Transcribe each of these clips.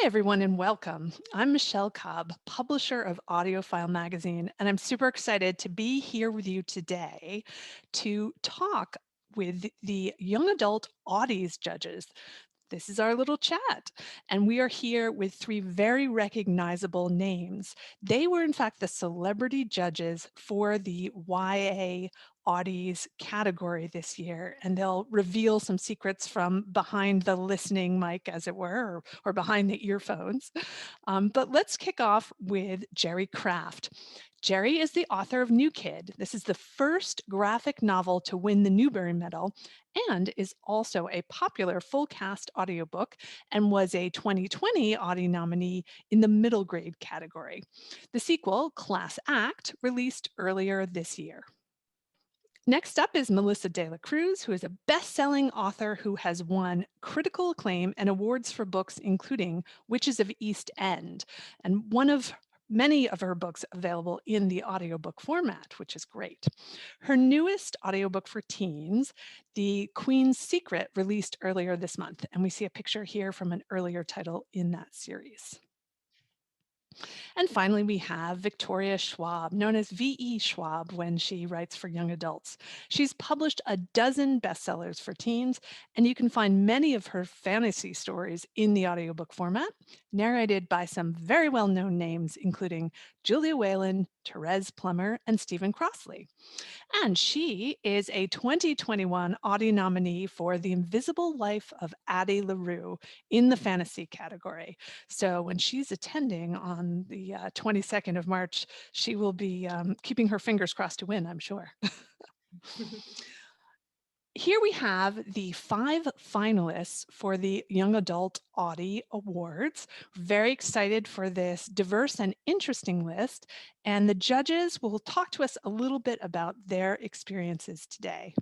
Hi, everyone, and welcome. I'm Michelle Cobb, publisher of AudioFile magazine, and I'm super excited to be here with you today to talk with the young adult Audie's judges. This is our little chat, and we are here with three very recognizable names. They were, in fact, the celebrity judges for the YA Audie's category this year, and they'll reveal some secrets from behind the listening mic, as it were, or behind the earphones. But let's kick off with Jerry Craft. Jerry is the author of New Kid. This is the first graphic novel to win the Newbery Medal and is also a popular full cast audiobook and was a 2020 Audie nominee in the middle grade category. The sequel, Class Act, released earlier this year. Next up is Melissa De La Cruz, who is a best-selling author who has won critical acclaim and awards for books including Witches of East End, and one of many of her books available in the audiobook format, which is great. Her newest audiobook for teens, The Queen's Secret, released earlier this month, and we see a picture here from an earlier title in that series. And finally, we have Victoria Schwab, known as V.E. Schwab when she writes for young adults. She's published a dozen bestsellers for teens, and you can find many of her fantasy stories in the audiobook format, narrated by some very well-known names, including Julia Whalen, Therese Plummer, and Stephen Crossley. And she is a 2021 Audie nominee for The Invisible Life of Addie LaRue in the fantasy category. So when she's attending on the 22nd of March, she will be keeping her fingers crossed to win, I'm sure. Here we have the 5 finalists for the Young Adult Audie Awards. Very excited for this diverse and interesting list, and the judges will talk to us a little bit about their experiences today.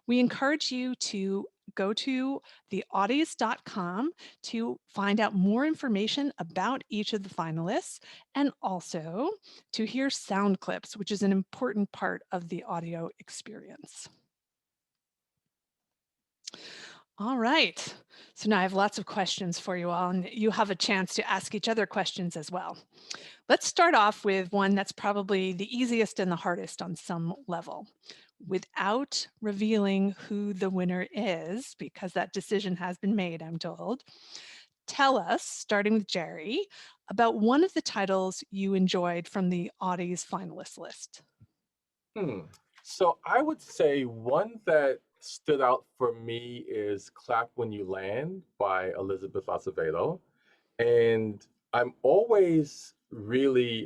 We encourage you to go to theaudies.com to find out more information about each of the finalists and also to hear sound clips, which is an important part of the audio experience. All right, so now I have lots of questions for you all, and you have a chance to ask each other questions as well. Let's start off with one that's probably the easiest and the hardest on some level. Without revealing who the winner is, because that decision has been made, I'm told, tell us, starting with Jerry, about one of the titles you enjoyed from the Audie's finalist list. So I would say one that stood out for me is Clap When You Land by Elizabeth Acevedo. And I'm always really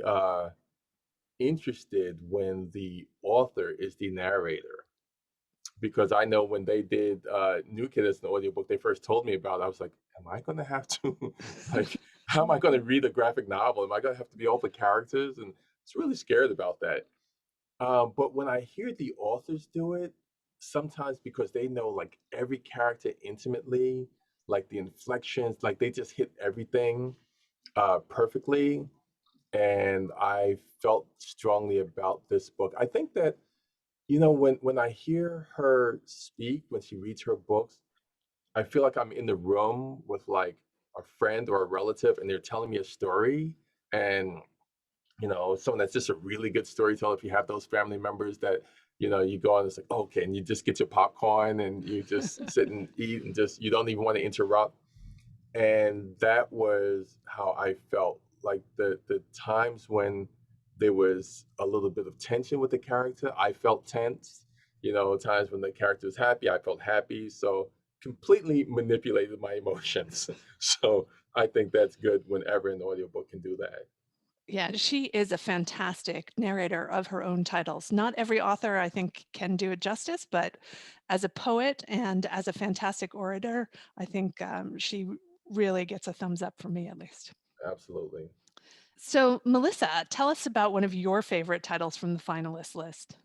interested when the author is the narrator. Because I know when they did New Kid as an audiobook, they first told me about it, I was like, am I going to have to, like, how am I going to read a graphic novel? Am I going to have to be all the characters? And I was really scared about that. But when I hear the authors do it, sometimes because they know like every character intimately, like the inflections, like they just hit everything perfectly. And I felt strongly about this book. I think that, when I hear her speak, when she reads her books, I feel like I'm in the room with like a friend or a relative and they're telling me a story. And someone that's just a really good storyteller. If you have those family members that, you go on, it's like, okay, and you just get your popcorn and you just sit and eat and just, you don't even want to interrupt. And that was how I felt like the times when there was a little bit of tension with the character, I felt tense. Times when the character was happy, I felt happy. So completely manipulated my emotions. So I think that's good whenever an audiobook can do that. Yeah, she is a fantastic narrator of her own titles. Not every author, I think, can do it justice, but as a poet and as a fantastic orator, I think she really gets a thumbs up for me, at least. Absolutely. So, Melissa, tell us about one of your favorite titles from the finalist list.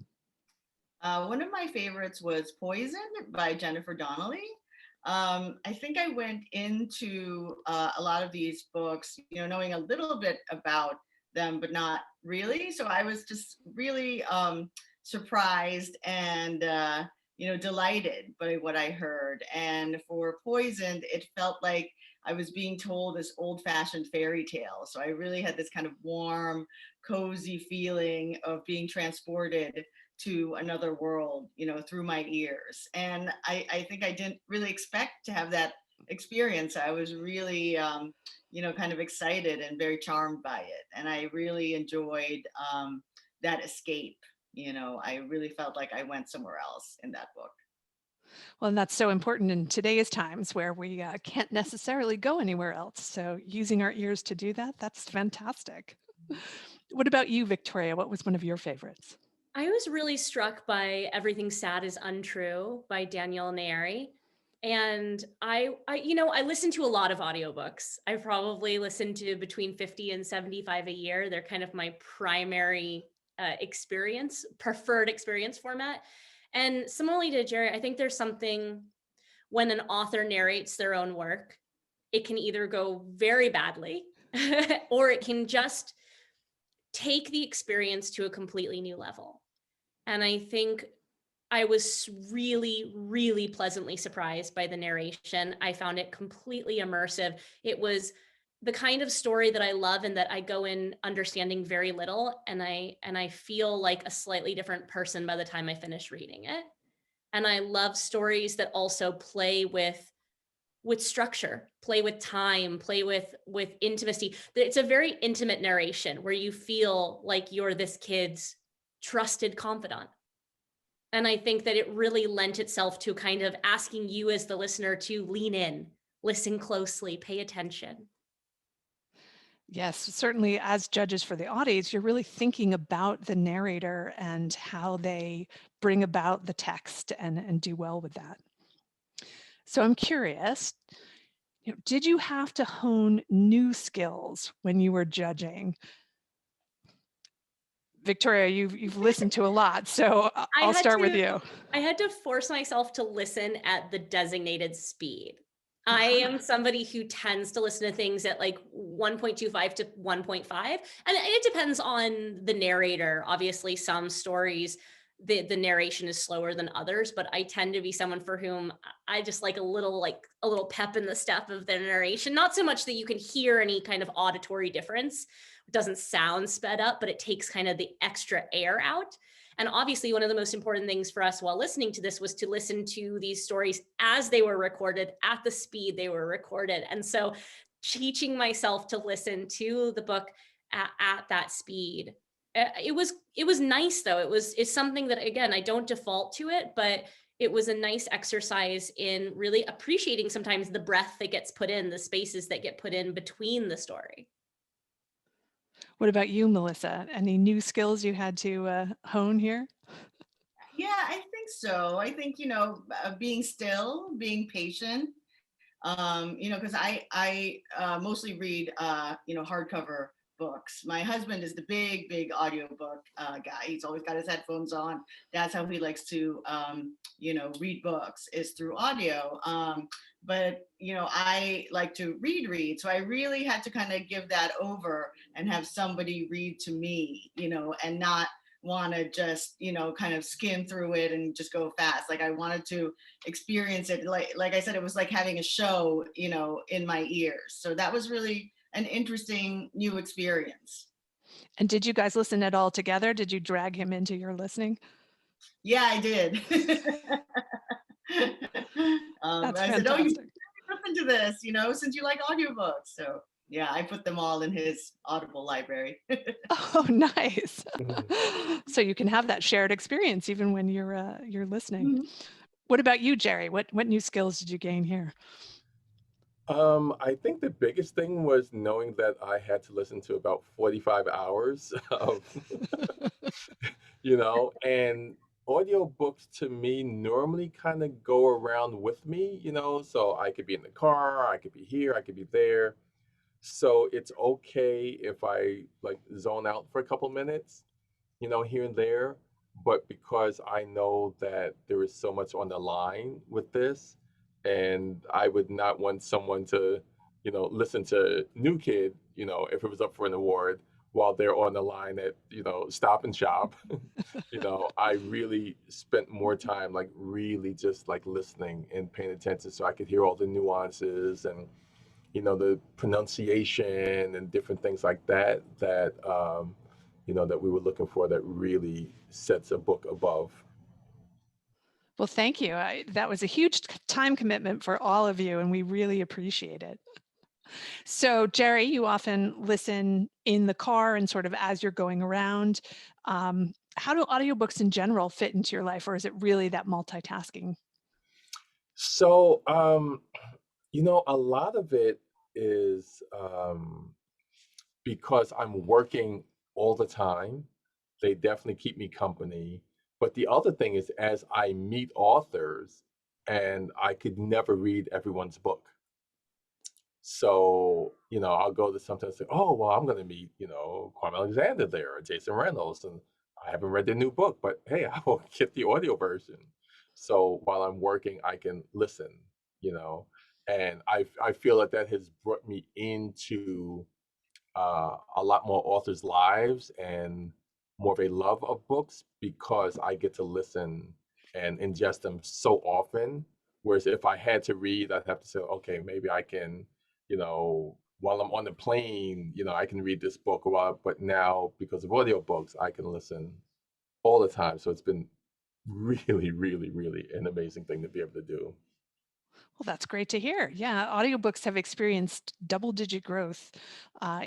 One of my favorites was Poison by Jennifer Donnelly. I think I went into a lot of these books, knowing a little bit about them, but not really. So I was just really surprised and, delighted by what I heard. And for Poisoned, it felt like I was being told this old-fashioned fairy tale. So I really had this kind of warm, cozy feeling of being transported to another world, through my ears. And I think I didn't really expect to have that experience. I was really, kind of excited and very charmed by it. And I really enjoyed that escape. I really felt like I went somewhere else in that book. Well, and that's so important in today's times where we can't necessarily go anywhere else. So using our ears to do that, that's fantastic. What about you, Victoria? What was one of your favorites? I was really struck by Everything Sad is Untrue by Danielle Neri. And I listen to a lot of audiobooks. I probably listen to between 50 and 75 a year. They're kind of my primary preferred experience format. And similarly to Jerry, I think there's something when an author narrates their own work, it can either go very badly or it can just take the experience to a completely new level. And I think I was really, really pleasantly surprised by the narration. I found it completely immersive. It was the kind of story that I love and that I go in understanding very little, and I feel like a slightly different person by the time I finish reading it. And I love stories that also play with structure, play with time, play with intimacy. It's a very intimate narration where you feel like you're this kid's trusted confidant. And I think that it really lent itself to kind of asking you as the listener to lean in, listen closely, pay attention. Yes, certainly as judges for the audience, you're really thinking about the narrator and how they bring about the text and do well with that. So I'm curious, did you have to hone new skills when you were judging? Victoria, you've listened to a lot, so I'll start with you. I had to force myself to listen at the designated speed. I am somebody who tends to listen to things at like 1.25 to 1.5. And it depends on the narrator. Obviously, some stories, the narration is slower than others, but I tend to be someone for whom I just like a little pep in the step of the narration. Not so much that you can hear any kind of auditory difference. It doesn't sound sped up, but it takes kind of the extra air out. And obviously, one of the most important things for us while listening to this was to listen to these stories as they were recorded, at the speed they were recorded. And so teaching myself to listen to the book at that speed, it was nice though. It's something that, again, I don't default to it, but it was a nice exercise in really appreciating sometimes the breath that gets put in, the spaces that get put in between the story. What about you, Melissa? Any new skills you had to hone here? Yeah, I think so. I think, being still, being patient, because I mostly read, hardcover books. My husband is the big audiobook guy. He's always got his headphones on. That's how he likes to, read books, is through audio. But I like to read. So I really had to kind of give that over and have somebody read to me, and not want to just kind of skim through it and just go fast. Like I wanted to experience it, like I said, it was like having a show in my ears. So that was really an interesting new experience. And did you guys listen at all together? Did you drag him into your listening? Yeah, I did. That's I fantastic. said, oh, you listen to this, since you like audiobooks. So yeah, I put them all in his Audible library. Oh, nice. So you can have that shared experience even when you're listening. Mm-hmm. What about you, Jerry? What new skills did you gain here? I think the biggest thing was knowing that I had to listen to about 45 hours of, and audiobooks to me normally kind of go around with me, so I could be in the car, I could be here, I could be there. So it's okay if I like zone out for a couple minutes, here and there. But because I know that there is so much on the line with this, and I would not want someone to, listen to New Kid, if it was up for an award while they're on the line at, Stop and Shop, I really spent more time like really just like listening and paying attention so I could hear all the nuances and the pronunciation and different things like that, that we were looking for, that really sets a book above. Well, thank you. That was a huge time commitment for all of you, and we really appreciate it. So, Jerry, you often listen in the car and sort of as you're going around. How do audiobooks in general fit into your life, or is it really that multitasking? So, a lot of it is because I'm working all the time. They definitely keep me company. But the other thing is, as I meet authors, and I could never read everyone's book. So, I'll go to something and say, oh, well, I'm going to meet, Kwame Alexander there, or Jason Reynolds. And I haven't read their new book, but hey, I will get the audio version. So while I'm working, I can listen, you know, and I feel that has brought me into a lot more authors' lives and more of a love of books, because I get to listen and ingest them so often. Whereas if I had to read, I'd have to say, okay, maybe I can, while I'm on the plane, I can read this book a while. But now, because of audiobooks, I can listen all the time. So it's been really, really, really an amazing thing to be able to do. Well, that's great to hear. Yeah, audiobooks have experienced double-digit growth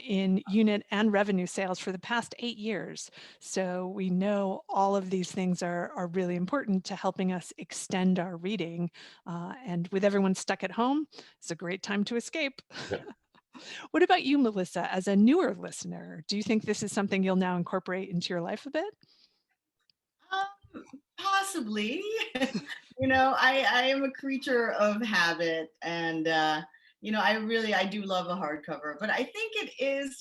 in unit and revenue sales for the past 8 years. So we know all of these things are really important to helping us extend our reading. And with everyone stuck at home, it's a great time to escape. Yeah. What about you, Melissa, as a newer listener? Do you think this is something you'll now incorporate into your life a bit? Possibly. I am a creature of habit, and I do love a hardcover, but I think it is,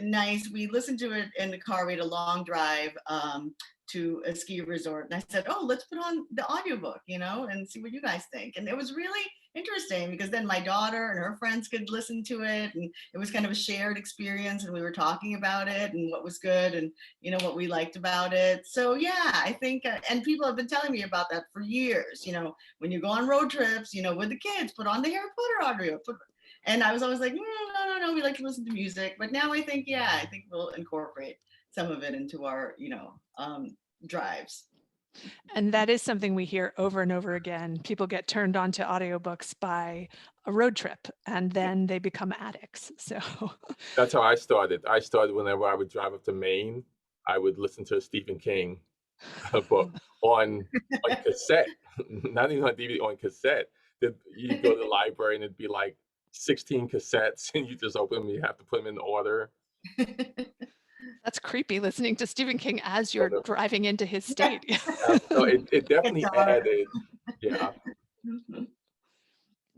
nice. We listened to it in the car. We had a long drive to a ski resort, and I said, oh, let's put on the audiobook, and see what you guys think. And it was really interesting, because then my daughter and her friends could listen to it, and it was kind of a shared experience, and we were talking about it and what was good, and what we liked about it. So yeah, I think and people have been telling me about that for years. When you go on road trips, with the kids, put on the Harry Potter audio. And I was always like, no, we like to listen to music. But now I think we'll incorporate some of it into our drives. And that is something we hear over and over again. People get turned on to audiobooks by a road trip, and then they become addicts. So That's how I started. I started whenever I would drive up to Maine, I would listen to a Stephen King book on cassette, not even on DVD, on cassette. You go to the library and it'd be like 16 cassettes, and you just open them, you have to put them in order. that's creepy, listening to Stephen King as you're driving into his state. So it definitely added, yeah.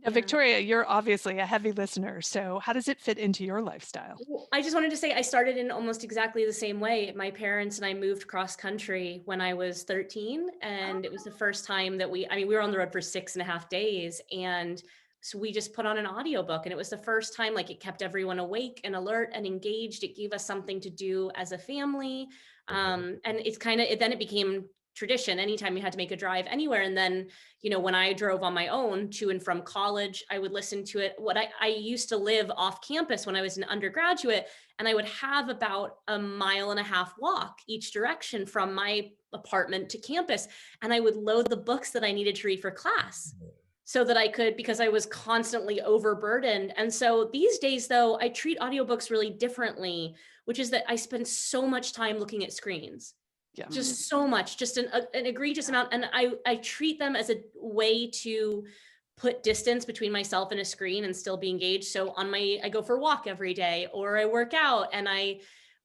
Now, Victoria, you're obviously a heavy listener. So how does it fit into your lifestyle? Well, I just wanted to say I started in almost exactly the same way. My parents and I moved cross country when I was 13, and it was the first time that we were on the road for 6.5 days, and so we just put on an audiobook, and it was the first time, like, it kept everyone awake and alert and engaged. It gave us something to do as a family. And it's then it became tradition anytime we had to make a drive anywhere. And then, when I drove on my own to and from college, I would listen to it. I used to live off campus when I was an undergraduate, and I would have about a 1.5 mile walk each direction from my apartment to campus. And I would load the books that I needed to read for class, so that I could, because I was constantly overburdened. And so these days, though, I treat audiobooks really differently, which is that I spend so much time looking at screens. Yeah. Just so much, just an egregious amount. And I treat them as a way to put distance between myself and a screen and still be engaged. So I go for a walk every day, or I work out,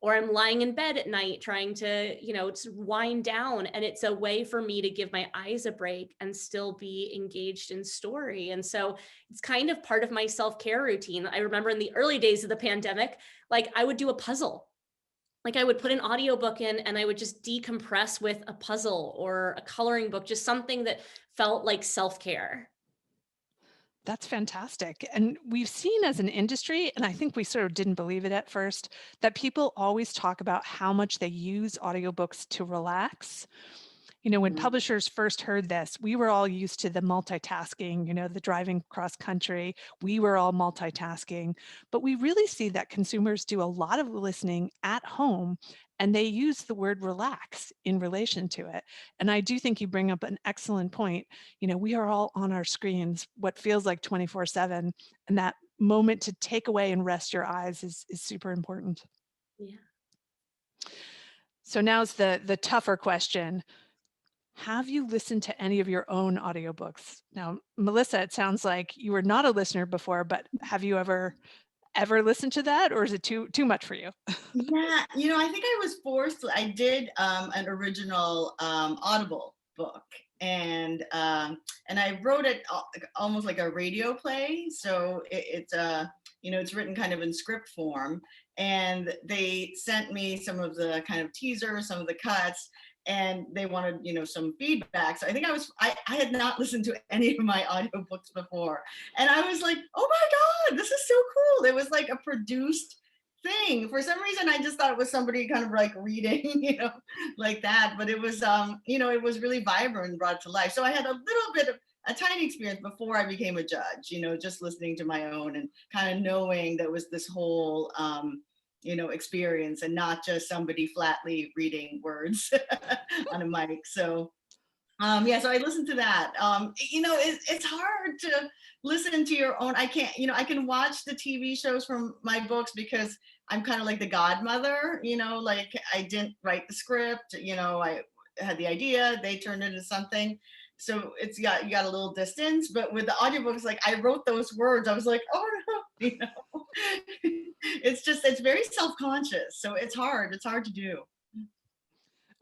or I'm lying in bed at night trying to, just wind down. And it's a way for me to give my eyes a break and still be engaged in story. And so it's kind of part of my self-care routine. I remember in the early days of the pandemic, like, I would do a puzzle. Like, I would put an audiobook in and I would just decompress with a puzzle or a coloring book, just something that felt like self-care. That's fantastic. And we've seen as an industry, and I think we sort of didn't believe it at first, that people always talk about how much they use audiobooks to relax. When Mhm. publishers first heard this, we were all used to the multitasking, the driving cross country. We were all multitasking, but we really see that consumers do a lot of listening at home, and they use the word relax in relation to it. And I do think you bring up an excellent point. We are all on our screens, what feels like 24/7, and that moment to take away and rest your eyes is super important. Yeah. So now's the tougher question. Have you listened to any of your own audiobooks? Now, Melissa, it sounds like you were not a listener before, but have you ever listened to that, or is it too much for you? Yeah, I think I was forced. I did an original Audible book, and I wrote it almost like a radio play. So it's written kind of in script form, and they sent me some of the kind of teasers, some of the cuts, and they wanted some feedback. So I think I had not listened to any of my audiobooks before, and I was like, oh my god, this is so cool. It was like a produced thing. For some reason, I just thought it was somebody kind of like reading, like that. But it was, it was really vibrant and brought to life. So I had a little bit of a tiny experience before I became a judge, just listening to my own and kind of knowing that was this whole, experience and not just somebody flatly reading words on a mic. So so I listened to that. It's hard to listen to your own. I can't, I can watch the TV shows from my books because I'm kind of like the godmother, like I didn't write the script, I had the idea, they turned it into something. So you got a little distance, but with the audiobooks, like I wrote those words, I was like, oh no, it's very self-conscious. So it's hard to do.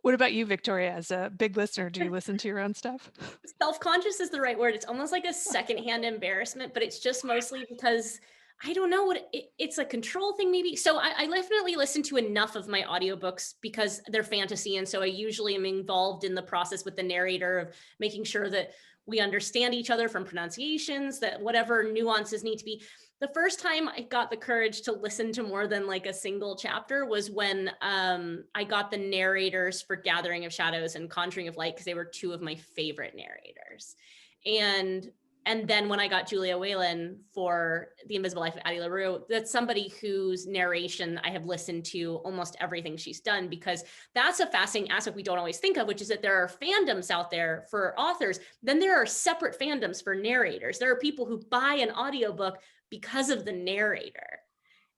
What about you, Victoria? As a big listener, do you listen to your own stuff? Self-conscious is the right word. It's almost like a secondhand embarrassment, but it's just mostly because I don't know what it's a control thing maybe. So I definitely listen to enough of my audiobooks because they're fantasy. And so I usually am involved in the process with the narrator of making sure that we understand each other from pronunciations, that whatever nuances need to be. The first time I got the courage to listen to more than like a single chapter was when I got the narrators for Gathering of Shadows and Conjuring of Light, because they were two of my favorite narrators. And then when I got Julia Whalen for The Invisible Life of Addie LaRue, that's somebody whose narration I have listened to almost everything she's done, because that's a fascinating aspect we don't always think of, which is that there are fandoms out there for authors. Then there are separate fandoms for narrators. There are people who buy an audiobook because of the narrator.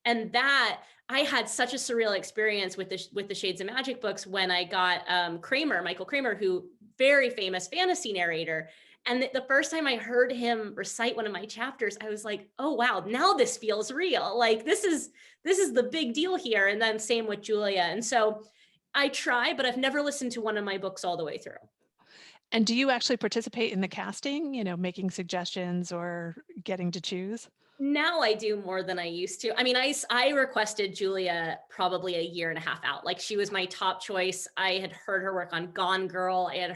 And that I had such a surreal experience with the Shades of Magic books when I got Michael Kramer, who very famous fantasy narrator. And the first time I heard him recite one of my chapters, I was like, oh, wow, now this feels real. Like this is the big deal here. And then same with Julia. And so I try, but I've never listened to one of my books all the way through. And do you actually participate in the casting, making suggestions or getting to choose? Now I do more than I used to. I mean, I requested Julia probably a year and a half out. Like she was my top choice. I had heard her work on Gone Girl. I had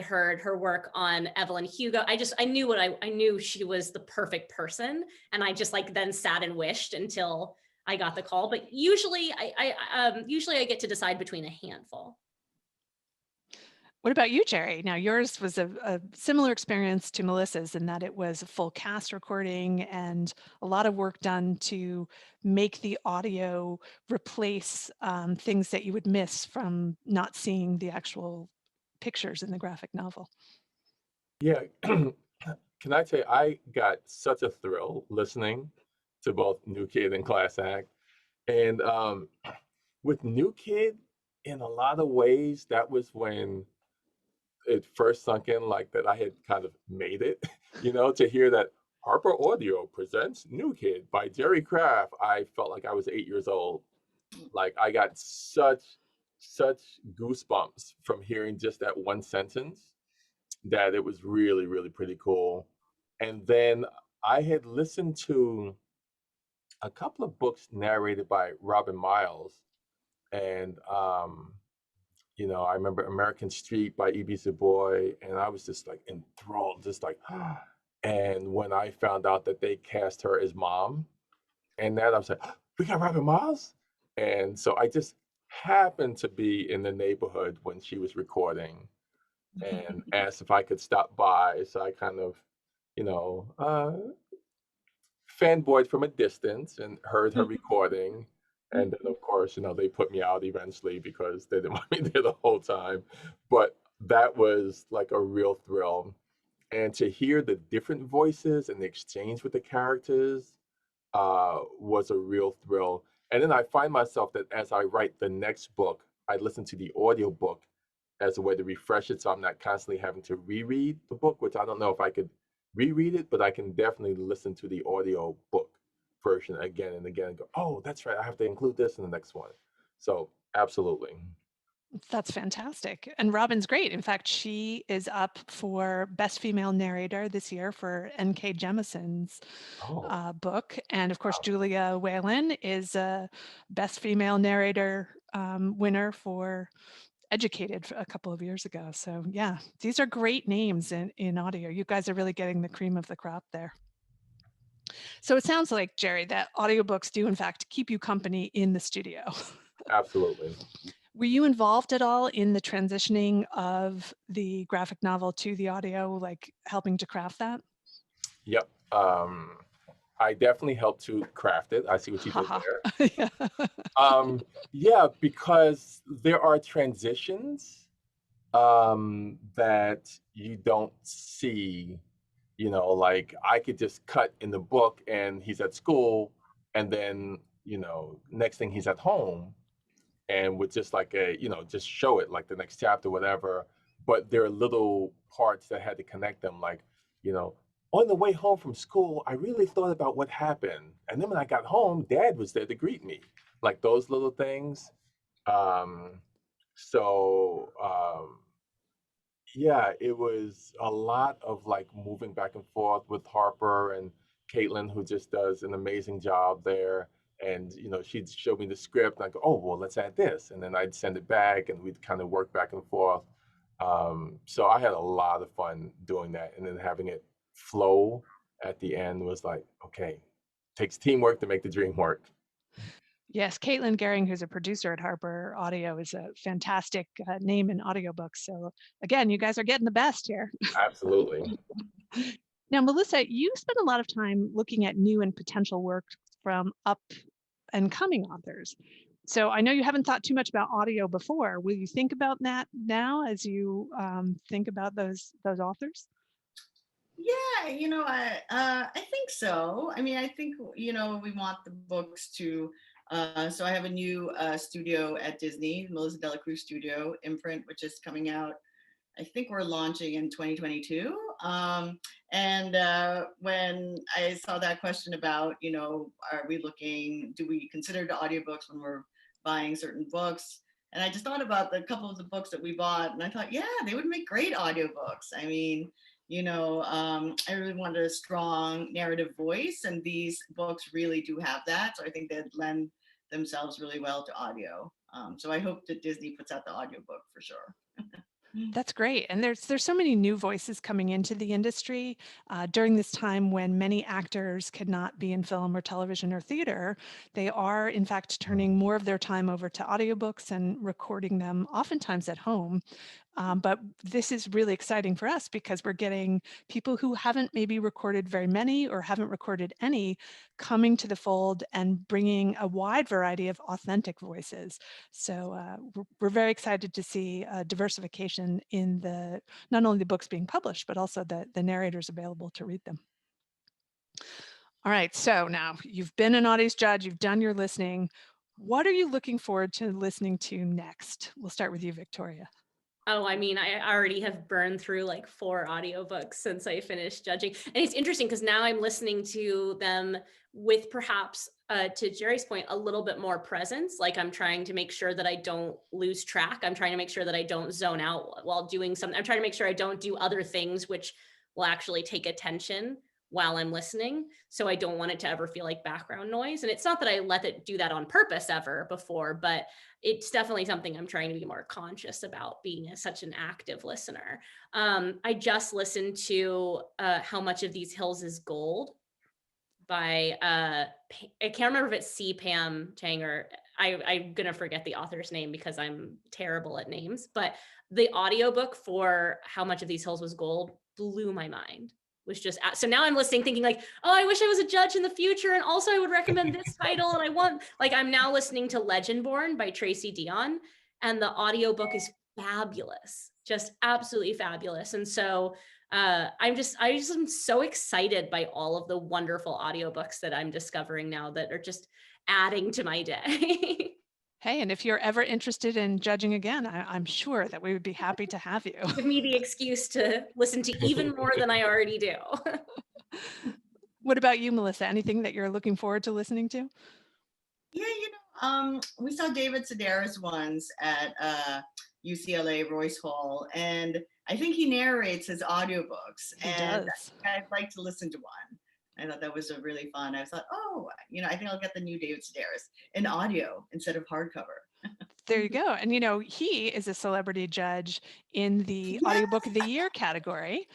heard her work on Evelyn Hugo. I knew she was the perfect person. And I just like then sat and wished until I got the call. But usually I get to decide between a handful. What about you, Jerry? Now, yours was a similar experience to Melissa's in that it was a full cast recording and a lot of work done to make the audio replace things that you would miss from not seeing the actual pictures in the graphic novel. Yeah. Can I tell you, I got such a thrill listening to both New Kid and Class Act. And with New Kid, in a lot of ways, that was when it first sunk in, like that I had kind of made it, to hear that Harper Audio presents New Kid by Jerry Craft. I felt like I was 8 years old. Like I got such goosebumps from hearing just that one sentence, that it was really, really pretty cool. And then I had listened to a couple of books narrated by Robin Miles, and I remember American Street by E.B. Du Bois, and I was just like enthralled, just like, and when I found out that they cast her as mom, and that I was like, we got Robin Miles, and so I just happened to be in the neighborhood when she was recording and asked if I could stop by. So I kind of, you know, fanboyed from a distance and heard her recording. And then, of course, they put me out eventually because they didn't want me there the whole time. But that was like a real thrill. And to hear the different voices and the exchange with the characters was a real thrill. And then I find myself that as I write the next book, I listen to the audiobook as a way to refresh it so I'm not constantly having to reread the book, which I don't know if I could reread it, but I can definitely listen to the audio book version again and again and go, oh, that's right, I have to include this in the next one. So absolutely. That's fantastic. And Robin's great. In fact, she is up for Best Female Narrator this year for N.K. Jemison's Oh, book. And of course, wow. Julia Whalen is a Best Female Narrator winner for Educated a couple of years ago. So yeah, these are great names in audio. You guys are really getting the cream of the crop there. So it sounds like, Jerry, that audiobooks do in fact keep you company in the studio. Absolutely. Were you involved at all in the transitioning of the graphic novel to the audio, like helping to craft that? Yep. I definitely helped to craft it. I see what you did Haha. there. Yeah. Yeah, because there are transitions that you don't see, like I could just cut in the book and he's at school, and then, next thing he's at home, and with just like just show it like the next chapter, whatever. But there are little parts that had to connect them, like, you know, on the way home from school, I really thought about what happened. And then when I got home, dad was there to greet me. Like those little things. Um, so yeah, it was a lot of like moving back and forth with Harper and Caitlyn, who just does an amazing job there. And she'd show me the script, and I go, "Oh, well, let's add this," and then I'd send it back, and we'd kind of work back and forth. So I had a lot of fun doing that, and then having it flow at the end was like, okay, takes teamwork to make the dream work. Yes, Caitlyn Gehring, who's a producer at Harper Audio, is a fantastic name in audiobooks. So again, you guys are getting the best here. Absolutely. Now, Melissa, you spend a lot of time looking at new and potential work from up and coming authors. So I know you haven't thought too much about audio before. Will you think about that now as you think about those authors? Yeah, I think so. I mean, I think we want the books to. So I have a new studio at Disney, Melissa Dela Cruz Studio imprint, which is coming out. I think we're launching in 2022. And when I saw that question about, are we looking? Do we consider the audiobooks when we're buying certain books? And I just thought about the couple of the books that we bought, and I thought, yeah, they would make great audiobooks. I mean, I really wanted a strong narrative voice, and these books really do have that. So I think they'd lend themselves really well to audio. So I hope that Disney puts out the audiobook for sure. That's great. And there's so many new voices coming into the industry during this time when many actors could not be in film or television or theater. They are, in fact, turning more of their time over to audiobooks and recording them oftentimes at home. But this is really exciting for us because we're getting people who haven't maybe recorded very many or haven't recorded any coming to the fold and bringing a wide variety of authentic voices. So we're very excited to see diversification in not only the books being published, but also the narrators available to read them. All right, so now you've been an Audie's judge, you've done your listening. What are you looking forward to listening to next? We'll start with you, Victoria. Oh, I mean, I already have burned through like 4 audiobooks since I finished judging. And it's interesting because now I'm listening to them with perhaps, to Jerry's point, a little bit more presence. Like I'm trying to make sure that I don't lose track. I'm trying to make sure that I don't zone out while doing something. I'm trying to make sure I don't do other things which will actually take attention while I'm listening. So I don't want it to ever feel like background noise. And it's not that I let it do that on purpose ever before, but it's definitely something I'm trying to be more conscious about, being such an active listener. I just listened to How Much of These Hills is Gold by, I can't remember if it's C. Pam Chang or I'm gonna forget the author's name because I'm terrible at names, but the audiobook for How Much of These Hills Was Gold blew my mind. Was just so now I'm listening thinking like, oh, I wish I was a judge in the future, and also I would recommend this title, and I want, like, I'm now listening to Legendborn by Tracy Dion, and the audiobook is fabulous, just absolutely fabulous. And so I just am so excited by all of the wonderful audiobooks that I'm discovering now that are just adding to my day. Hey, and if you're ever interested in judging again, I'm sure that we would be happy to have you. Give me the excuse to listen to even more than I already do. What about you, Melissa? Anything that you're looking forward to listening to? Yeah, we saw David Sedaris once at UCLA Royce Hall, and I think he narrates his audiobooks. He and does. I'd like to listen to one. I thought that was a really fun. I thought, oh, I think I'll get the new David Sedaris in audio instead of hardcover. There you go. And he is a celebrity judge in the Yeah. Audiobook of the Year category.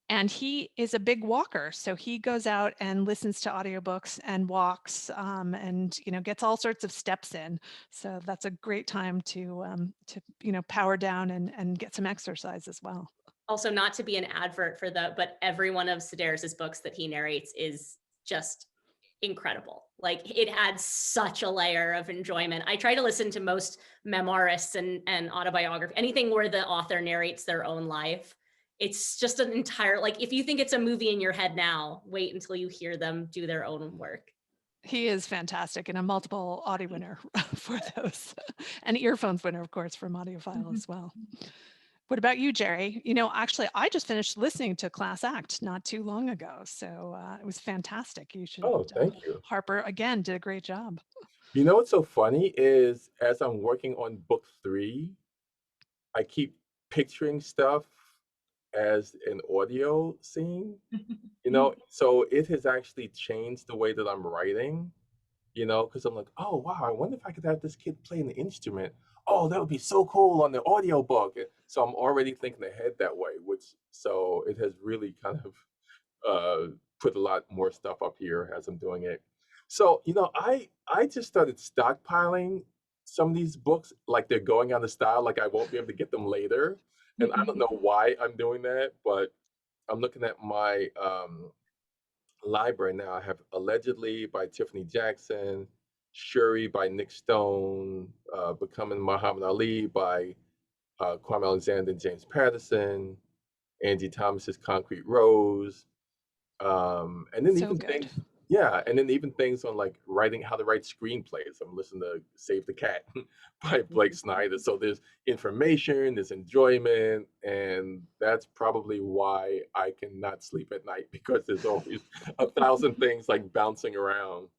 And he is a big walker. So he goes out and listens to audiobooks and walks and gets all sorts of steps in. So that's a great time to power down and get some exercise as well. Also, not to be an advert for but every one of Sedaris's books that he narrates is just incredible. Like, it adds such a layer of enjoyment. I try to listen to most memoirists and autobiography, anything where the author narrates their own life. It's just an entire, like, if you think it's a movie in your head now, wait until you hear them do their own work. He is fantastic and a multiple Audie winner for those, and earphones winner, of course, from AudioFile as well. What about you, Jerry? Actually, I just finished listening to Class Act not too long ago, so it was fantastic. You should. Oh, thank you. Harper, again, did a great job. You know what's so funny is as I'm working on book 3, I keep picturing stuff as an audio scene, so it has actually changed the way that I'm writing, because I'm like, oh, wow, I wonder if I could have this kid play an instrument. Oh, that would be so cool on the audiobook. So I'm already thinking ahead that way, so it has really kind of put a lot more stuff up here as I'm doing it. So, I just started stockpiling some of these books like they're going out of style, like I won't be able to get them later. And I don't know why I'm doing that, but I'm looking at my library now. I have Allegedly by Tiffany Jackson, Shuri by Nick Stone, Becoming Muhammad Ali by Kwame Alexander and James Patterson, Angie Thomas's Concrete Rose, and then So even good. things, and then even things on like how to write screenplays. I'm listening to Save the Cat by Blake Snyder. So there's information, there's enjoyment, and that's probably why I cannot sleep at night, because there's always 1,000 things like bouncing around.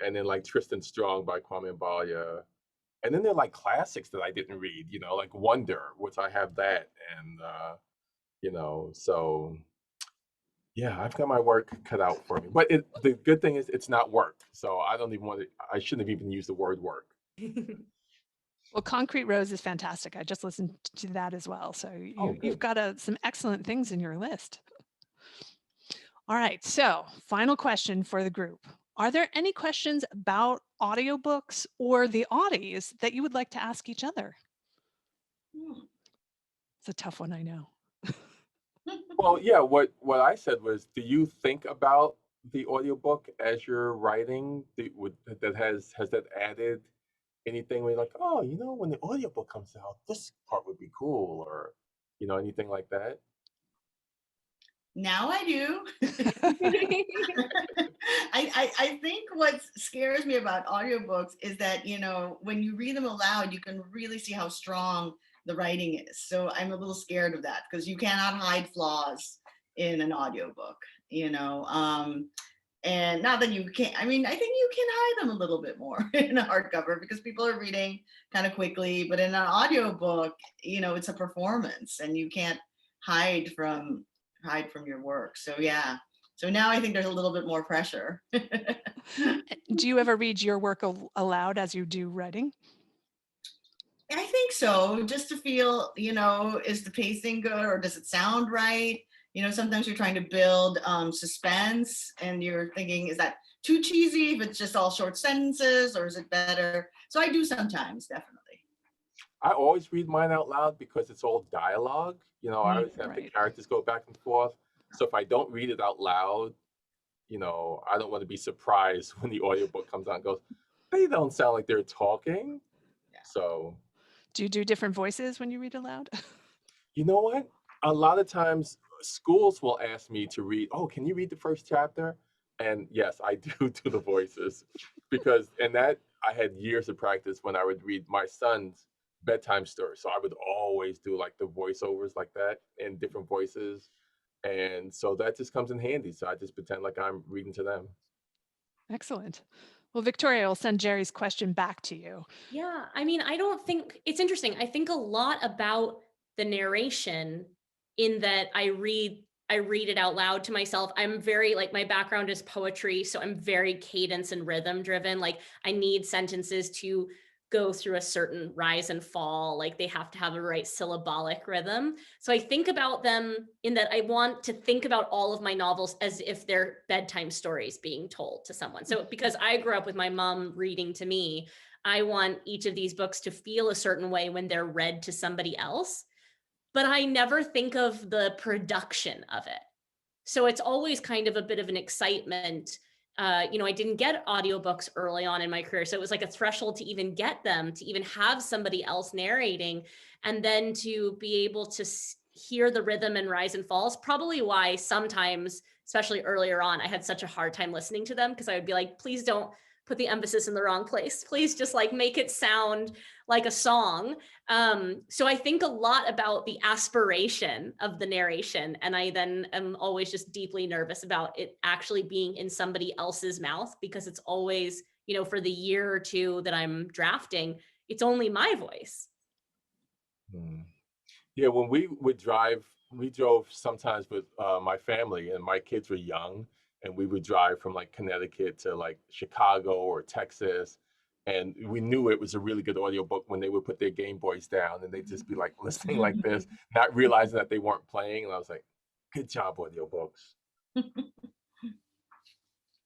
And then like Tristan Strong by Kwame Mbalia. And then there are like classics that I didn't read, like Wonder, which I have that. And, so yeah, I've got my work cut out for me. But the good thing is it's not work. So I shouldn't have even used the word work. Well, Concrete Rose is fantastic. I just listened to that as well. So you've got some excellent things in your list. All right. So final question for the group. Are there any questions about audiobooks or the Audies that you would like to ask each other? It's a tough one, I know. Well, yeah, what I said was, do you think about the audiobook as you're writing? Has that added anything where you're like, oh, when the audiobook comes out, this part would be cool, or, anything like that? Now I do. I think what scares me about audiobooks is that, when you read them aloud, you can really see how strong the writing is. So I'm a little scared of that, because you cannot hide flaws in an audiobook, and not that you can't, I think you can hide them a little bit more in a hardcover because people are reading kind of quickly, but in an audiobook, it's a performance and you can't hide from your work. So yeah. So now I think there's a little bit more pressure. Do you ever read your work aloud as you do writing? I think so, just to feel, is the pacing good, or does it sound right? Sometimes you're trying to build suspense and you're thinking, is that too cheesy if it's just all short sentences, or is it better? So I do sometimes, definitely. I always read mine out loud because it's all dialogue. I always have the Right. characters go back and forth. So if I don't read it out loud, I don't want to be surprised when the audiobook comes out and goes, they don't sound like they're talking. Yeah. So, Do you do different voices when you read aloud? you know what? A lot of times schools will ask me to read, oh, can you read the first chapter? And yes, I do do the voices and that I had years of practice when I would read my son's bedtime story. So I would always do like the voiceovers like that in different voices. And so that just comes in handy. So I just pretend like I'm reading to them. Excellent. Well, Victoria, I'll send Jerry's question back to you. Yeah, I mean, I don't think it's interesting. I think a lot about the narration in that I read it out loud to myself. I'm very like my background is poetry, so I'm very cadence and rhythm driven. Like I need sentences to go through a certain rise and fall, like they have to have a right syllabolic rhythm. So I think about them in that I want to think about all of my novels as if they're bedtime stories being told to someone. So because I grew up with my mom reading to me, I want each of these books to feel a certain way when they're read to somebody else, but I never think of the production of it. So it's always kind of a bit of an excitement. I didn't get audiobooks early on in my career. So it was like a threshold to even get them, to even have somebody else narrating, and then to be able to hear the rhythm and rise and falls. Probably why sometimes, especially earlier on, I had such a hard time listening to them, because I would be like, please don't put the emphasis in the wrong place. Please just like make it sound like a song. So I think a lot about the aspiration of the narration. And I then am always just deeply nervous about it actually being in somebody else's mouth, because it's always, for the year or two that I'm drafting, it's only my voice. Yeah, when we drove sometimes with my family, and my kids were young, and we would drive from like Connecticut to like Chicago or Texas. And we knew it was a really good audiobook when they would put their Game Boys down and they'd just be like listening like this, not realizing that they weren't playing. And I was like, good job, audiobooks.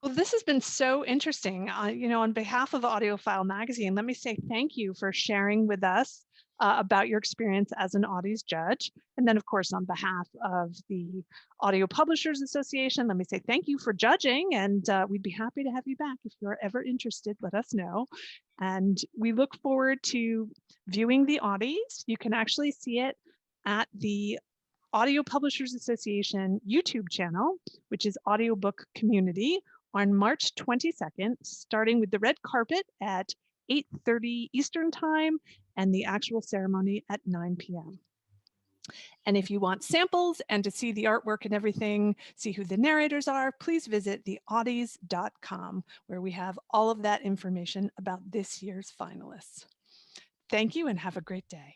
Well, this has been so interesting. On behalf of AudioFile magazine, let me say thank you for sharing with us about your experience as an Audie's judge. And then, of course, on behalf of the Audio Publishers Association, let me say thank you for judging. And we'd be happy to have you back. If you're ever interested, let us know. And we look forward to viewing the Audies. You can actually see it at the Audio Publishers Association YouTube channel, which is Audiobook Community, on March 22nd, starting with the red carpet at 8:30 Eastern Time and the actual ceremony at 9 p.m. And if you want samples and to see the artwork and everything, see who the narrators are, please visit theaudies.com, where we have all of that information about this year's finalists. Thank you and have a great day.